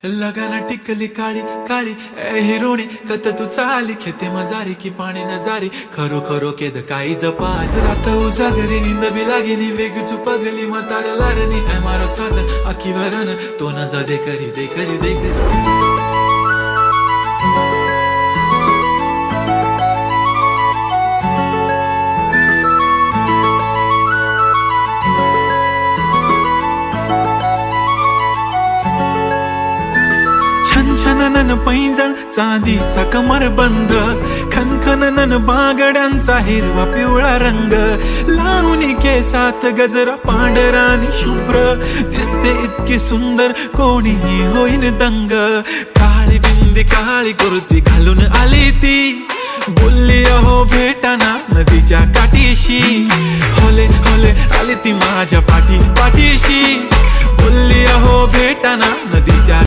लगाना टिकली काळी काळी ए हिरोणी कत तू चाली खेते मजारी की पाणी नजारी खरो खरो केद काही जपाल रात उजागरी नींद बी लागेनी वेग चुपगली म्हाताऱ्या लारणी ए मारो साजन आखी वरन तो न जा दे करी दे करी दे करी छनछनन पैंजण चांदीचा कमर बंद खनखनन बांगड्यांचा हिरवा पिवळा रंग लावणी केसात गजरा पांढरा आणि शुभ्र दिसते इतकी सुंदर कोणीही होईन दंग काळी बिंदी काळी कुर्ती घालून आली ती बोलली अहो भेटाना नदीच्या काठीशी होले होले आली ती माझ्या पाठीशी बोलली अहो भेटाना नदीच्या